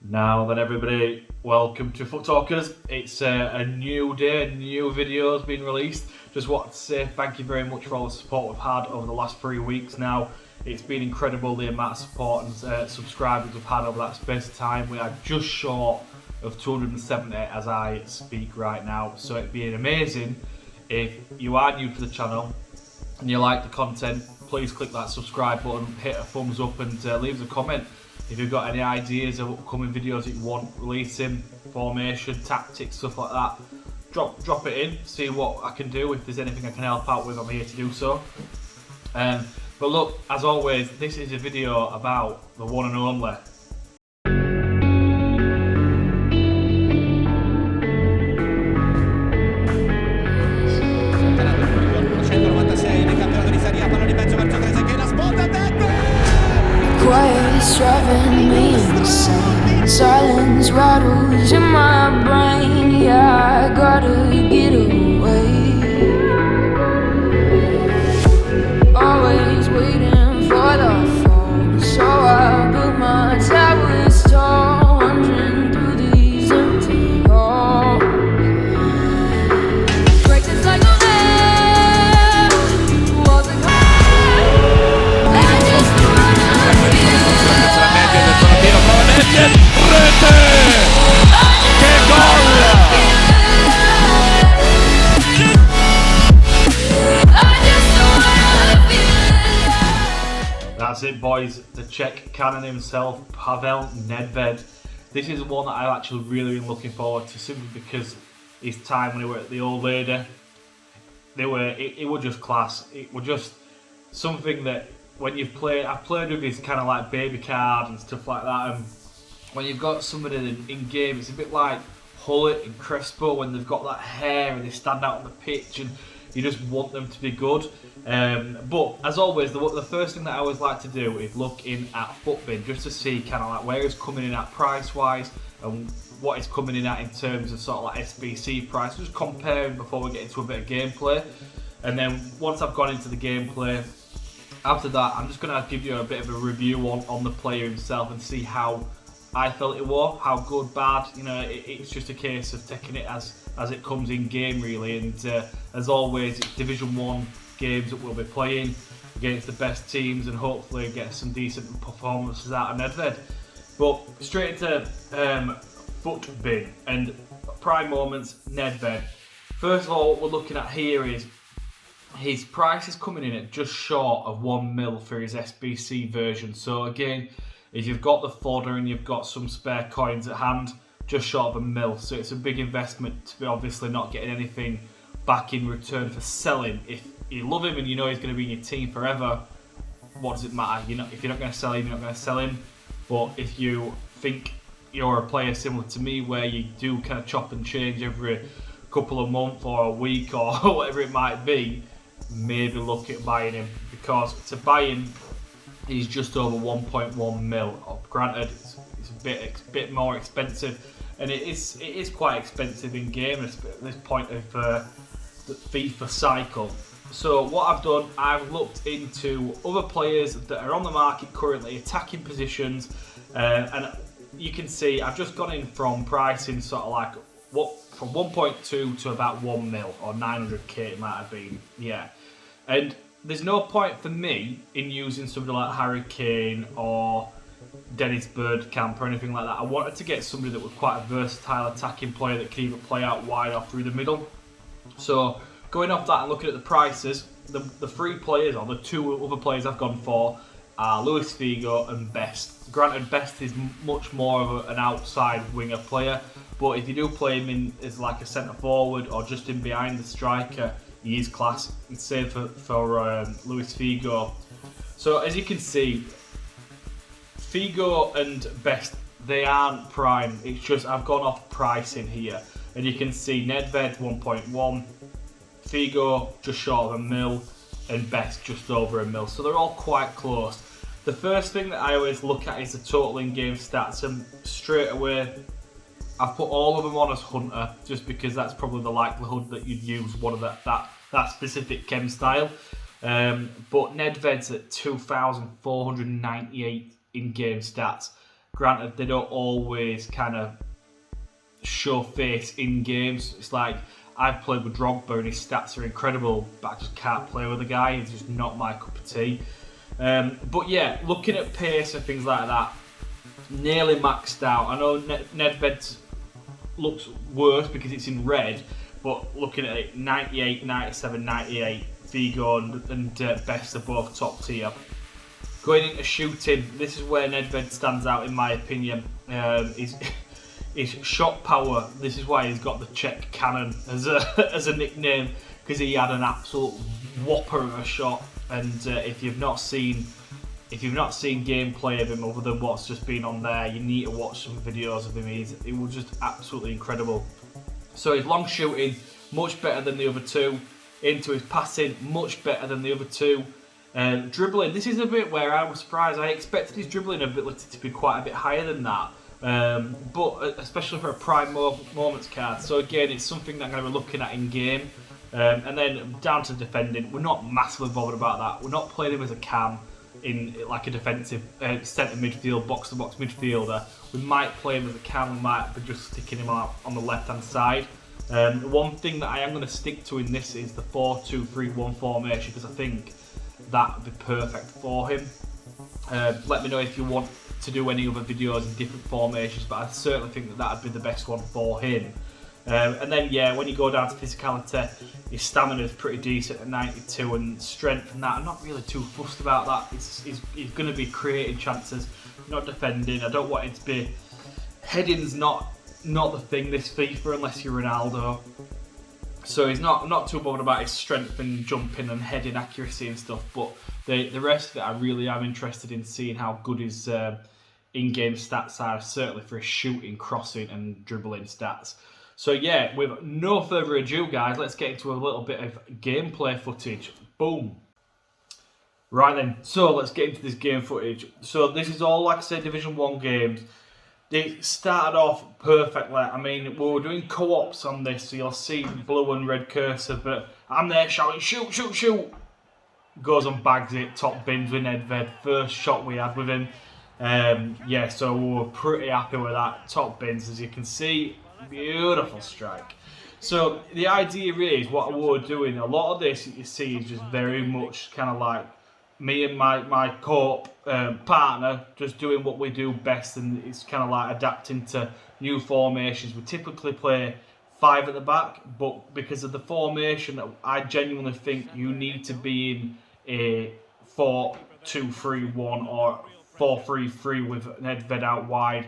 Now then everybody, welcome to Foot Talkers. It's a new day, new videos being released. Just wanted to say thank you very much for all the support we've had over the last 3 weeks now. It's been incredible the amount of support and subscribers we've had over that space of time. We are just short of 270 as I speak right now. So it'd be amazing if you are new to the channel and you like the content, please click that subscribe button, hit a thumbs up and leave us a comment. If you've got any ideas of upcoming videos that you want releasing, formation, tactics, stuff like that, drop it in, see what I can do. If there's anything I can help out with, I'm here to do so. But look, as always, this is a video about the one and only Quiet is driving me insane. Silence rattles in my brain. Yeah, I gotta get away. Always waiting for the phone, so I built my towers tall, wandering through these empty halls. Break the cycle there. Walls are cold. I just wanna That's it, boys. The Czech cannon himself, Pavel Nedved. This is one that I've actually really been looking forward to, simply because his time when he were at the old lady, it was just class. It was just something that when I've played with his kind of like baby card and stuff like that, and when you've got somebody in game, it's a bit like Hullet and Crespo when they've got that hair and they stand out on the pitch and you just want them to be good. But as always, the first thing that I always like to do is look in at FootBin just to see kind of like where it's coming in at price wise and what it's coming in at in terms of sort of like SBC price. Just comparing before we get into a bit of gameplay, and then once I've gone into the gameplay, after that I'm just going to give you a bit of a review on the player himself and see how I felt it was, how good, bad. You know, it's just a case of taking it as it comes in game really. And as always, it's Division 1 games that we'll be playing against the best teams and hopefully get some decent performances out of Nedved. But straight into FootBin and prime moments, Nedved. First of all, what we're looking at here is his price is coming in at just short of 1 mil for his SBC version. So again, if you've got the fodder and you've got some spare coins at hand, just short of 1 mil. So it's a big investment to be obviously not getting anything back in return for selling. If you love him and you know he's going to be in your team forever, what does it matter? If you're not going to sell him, you're not going to sell him. But if you think you're a player similar to me where you do kind of chop and change every couple of months or a week or whatever it might be, maybe look at buying him, because to buy him he's just over 1.1 mil. Granted, it's a bit more expensive, and it is quite expensive in game at this point of the FIFA cycle. So what I've done, I've looked into other players that are on the market currently, attacking positions, and you can see I've just gone in from pricing sort of like from 1.2 to about 1 mil or 900k it might have been, yeah. And there's no point for me in using somebody like Harry Kane or Dennis Bergkamp or anything like that. I wanted to get somebody that was quite a versatile attacking player that can either play out wide or through the middle. So going off that and looking at the prices, the three players, or the two other players I've gone for, are Luis Figo and Best. Granted, Best is much more of an outside winger player, but if you do play him in as like a centre forward or just in behind the striker, he is class. It's same for Luis Figo. So as you can see, Figo and Best, they aren't prime. It's just I've gone off pricing here, and you can see Nedved 1.1, Figo just short of 1 mil, and Best just over 1 mil. So they're all quite close. The first thing that I always look at is the total in-game stats, and straight away I've put all of them on as Hunter, just because that's probably the likelihood that you'd use one of that specific chem style. But Nedved's at 2,498 in-game stats. Granted, they don't always kind of show face in games. It's like, I've played with Drogba and his stats are incredible, but I just can't play with the guy. He's just not my cup of tea. But yeah, looking at pace and things like that, nearly maxed out. I know Nedved looks worse because it's in red, but looking at it, 98, 97, 98, Figo and Best are both top tier. Going into shooting, this is where Nedved stands out in my opinion. His shot power, this is why he's got the Czech cannon as a nickname, because he had an absolute whopper of a shot. And if you've not seen gameplay of him other than what's just been on there, you need to watch some videos of him. It was just absolutely incredible. So his long shooting, much better than the other two. Into his passing, much better than the other two. Dribbling, this is a bit where I was surprised. I expected his dribbling ability to be quite a bit higher than that. But especially for a prime moments card. So again, it's something that I'm going to be looking at in game. And then down to defending, we're not massively bothered about that. We're not playing him as a cam in like a defensive centre midfield, box to box midfielder. We might play him as a cam. We might be just sticking him out on the left hand side. One thing that I am going to stick to in this is the 4-2-3-1 formation, because I think that would be perfect for him. Let me know if you want to do any other videos in different formations, but I certainly think that would be the best one for him. And then yeah, when you go down to physicality, his stamina is pretty decent at 92, and strength and that, I'm not really too fussed about that. He's going to be creating chances, not defending. I don't want it to be, heading's not the thing this FIFA unless you're Ronaldo. So he's not too bothered about his strength and jumping and heading accuracy and stuff, but the rest of it I really am interested in seeing how good his in-game stats are, certainly for his shooting, crossing and dribbling stats. So yeah, with no further ado guys, let's get into a little bit of gameplay footage. Boom. Right then, so let's get into this game footage. So this is all, like I said, Division 1 games. They started off perfectly. I mean, we were doing co-ops on this, so you'll see blue and red cursor, but I'm there shouting, shoot, shoot, shoot. Goes and bags it, top bins with Nedved. First shot we had with him. Yeah, so we were pretty happy with that. Top bins, as you can see. Beautiful strike. So the idea is, what we're doing, a lot of this you see is just very much kind of like me and my co-op partner just doing what we do best, and it's kind of like adapting to new formations. We typically play 5 at the back, but because of the formation, I genuinely think you need to be in a 4-2-3-1 or 4-3-3 with Nedved out wide.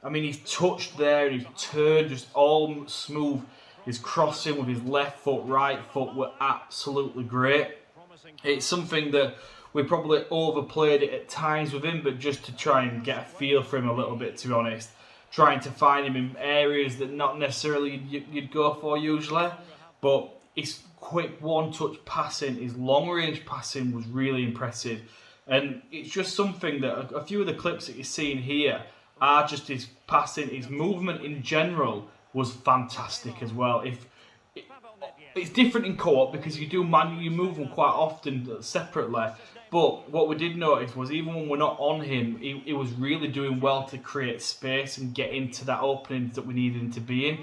I mean, he's touched there and he's turned just all smooth. His crossing with his left foot, right foot were absolutely great. It's something that we probably overplayed it at times with him, but just to try and get a feel for him a little bit, to be honest. Trying to find him in areas that not necessarily you'd go for usually. But his quick one-touch passing, his long-range passing was really impressive. And it's just something that a few of the clips that you're seeing here are just his passing, his movement in general was fantastic as well. It's different in co-op because you move them quite often separately. But what we did notice was even when we're not on him, he was really doing well to create space and get into that opening that we needed him to be in.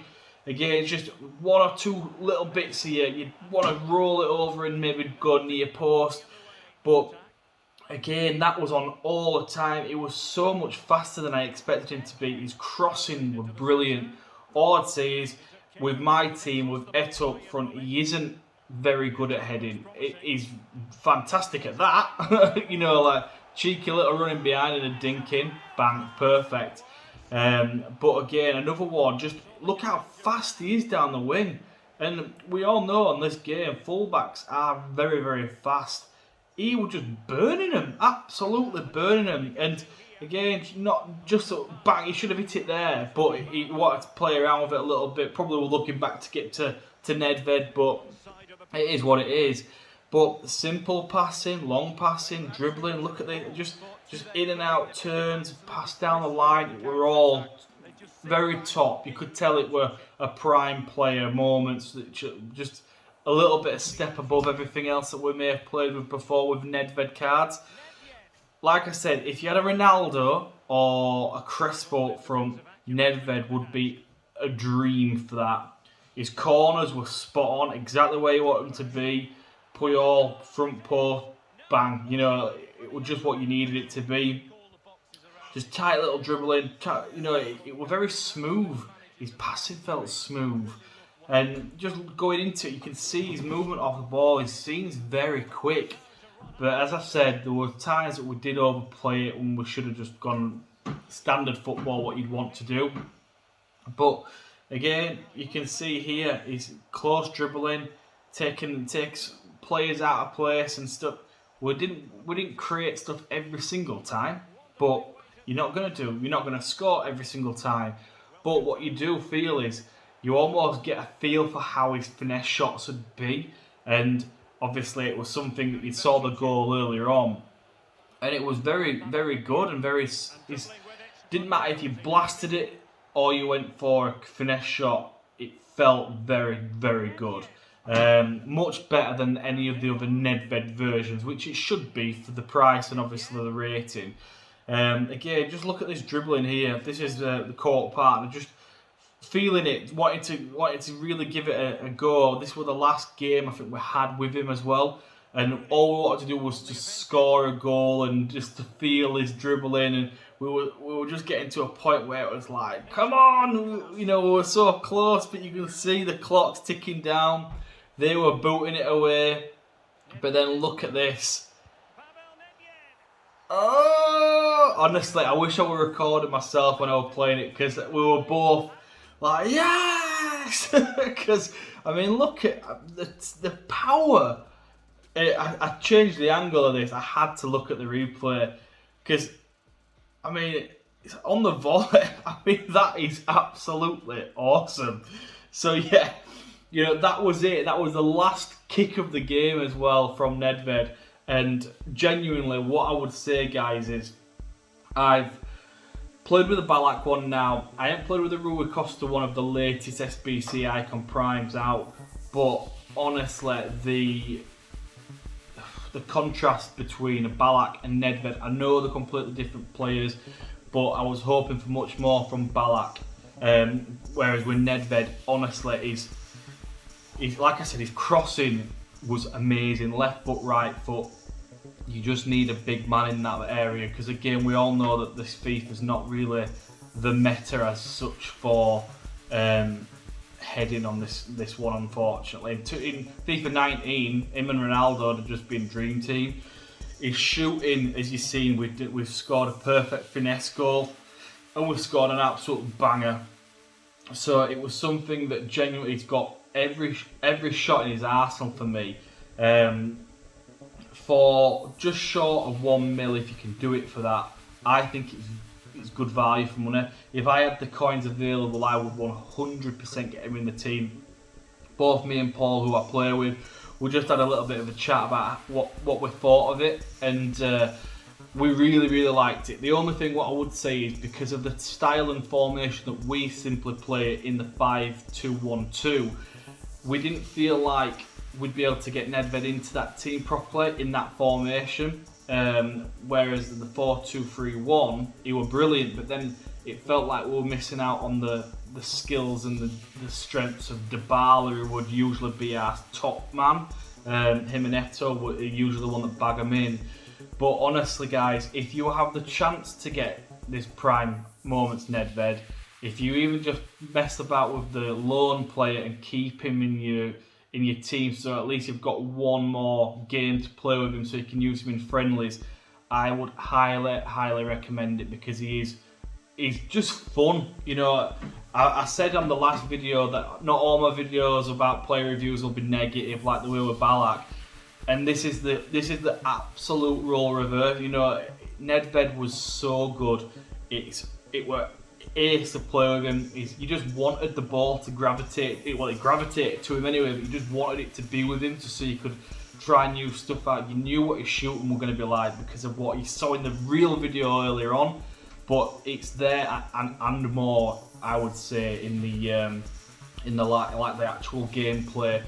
Again, it's just one or two little bits here. You want to roll it over and maybe go near post, but again, that was on all the time. It was so much faster than I expected him to be. His crossing was brilliant. All I'd say is, with my team, with Eto up front, he isn't very good at heading. He's fantastic at that. You know, like cheeky little running behind and a dink in. Bang, perfect. But again, another one, just look how fast he is down the wing. And we all know on this game, fullbacks are very, very fast. He was just burning him, absolutely burning him. And again, not just bang, he should have hit it there, but he wanted to play around with it a little bit. Probably we're looking back to get to Nedved, but it is what it is. But simple passing, long passing, dribbling, look at the just in and out turns, pass down the line, we're all very top. You could tell it were a prime player moments, that just a little bit of step above everything else that we may have played with before with Nedved cards. Like I said, if you had a Ronaldo, or a Crespo from Nedved would be a dream for that. His corners were spot on, exactly where you want them to be. Puyol, front post, bang. You know, it was just what you needed it to be. Just tight little dribbling. You know, it was very smooth. His passing felt smooth. And just going into it, you can see his movement off the ball. He seems very quick. But as I said, there were times that we did overplay it when we should have just gone standard football, what you'd want to do. But again, you can see here, he's close dribbling, takes players out of place and stuff. We didn't create stuff every single time, but you're not going to score every single time. But what you do feel is you almost get a feel for how his finesse shots would be. And obviously it was something that you saw the goal earlier on. And it was very, very good and it didn't matter if you blasted it or you went for a finesse shot. It felt very, very good. Much better than any of the other Nedved versions, which it should be for the price and obviously the rating. Again, just look at this dribbling here. This is the court partner, just feeling it, wanting to really give it a go. This was the last game I think we had with him as well, and all we wanted to do was to score a goal and just to feel his dribbling. And we were just getting to a point where it was like, come on, you know, we were so close, but you can see the clock's ticking down. They were booting it away, but then look at this. Oh, honestly, I wish I were recording myself when I was playing it, because we were both like, yes! Because, I mean, look at the power. I changed the angle of this. I had to look at the replay, because, I mean, it's on the volley. I mean, that is absolutely awesome. So, yeah, you know, that was it. That was the last kick of the game as well from Nedved. And genuinely, what I would say, guys, is I've played with the Balak one now. I haven't played with the Rui Costa, one of the latest SBC Icon Primes out. But honestly, the contrast between a Balak and Nedved, I know they're completely different players, but I was hoping for much more from Balak. Whereas with Nedved, honestly, he's like I said, his crossing was amazing. Left foot, right foot. You just need a big man in that area, because again, we all know that this FIFA is not really the meta as such for heading on this one, unfortunately. In FIFA 19, him and Ronaldo had just been dream team. His shooting, as you've seen, we've scored a perfect finesse goal, and we've scored an absolute banger. So it was something that genuinely, he's got every shot in his arsenal for me. For just short of 1 mil, if you can do it for that, I think it's good value for money. If I had the coins available, I would 100% get him in the team. Both me and Paul, who I play with, we just had a little bit of a chat about what we thought of it, and we really, really liked it. The only thing what I would say is, because of the style and formation that we simply play in the 5-2-1-2, we didn't feel like we'd be able to get Nedved into that team properly in that formation. Whereas the 4-2-3-1, he was brilliant, but then it felt like we were missing out on the skills and the strengths of Dybala, who would usually be our top man. Him and Eto'o were usually the one that bag him in. But honestly, guys, if you have the chance to get this prime moments Nedved, if you even just mess about with the loan player and keep him in your team, so at least you've got one more game to play with him, so you can use him in friendlies, I would highly, highly recommend it, because he's just fun. You know, I said on the last video that not all my videos about player reviews will be negative like the way with Balak, and this is the absolute role reverse. You know, Nedved was so good. It were ace to play with him. You just wanted the ball to gravitate. It gravitated to him anyway, but you just wanted it to be with him, so you could try new stuff out. You knew what his shooting was going to be like because of what you saw in the real video earlier on, but it's there and more, I would say, in the like the actual gameplay.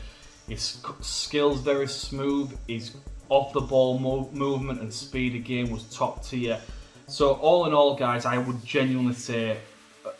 His skills very smooth. His off the ball movement and speed of game was top tier. So all in all, guys, I would genuinely say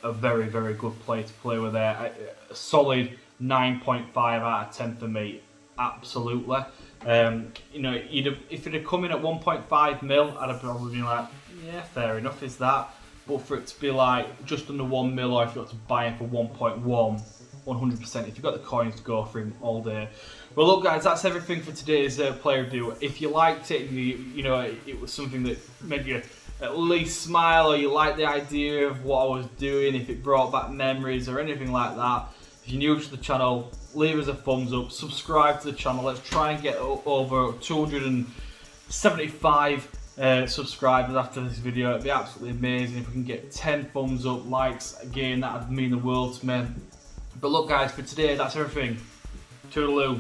a very, very good player to play with there. A solid 9.5 out of 10 for me, absolutely. You know, if it had come in at 1.5 mil, I'd have probably been like, yeah, fair enough, is that? But for it to be like just under 1 mil, or if you got to buy him for 1.1, 100%. If you've got the coins, to go for him all day. Well, look, guys, that's everything for today's player review. If you liked it, and you know it was something that made you at least smile, or you liked the idea of what I was doing, if it brought back memories or anything like that, if you're new to the channel, leave us a thumbs up, subscribe to the channel. Let's try and get over 275 subscribers after this video. It'd be absolutely amazing if we can get 10 thumbs up, likes. Again, that would mean the world to me. But look, guys, for today, that's everything. Toodaloo.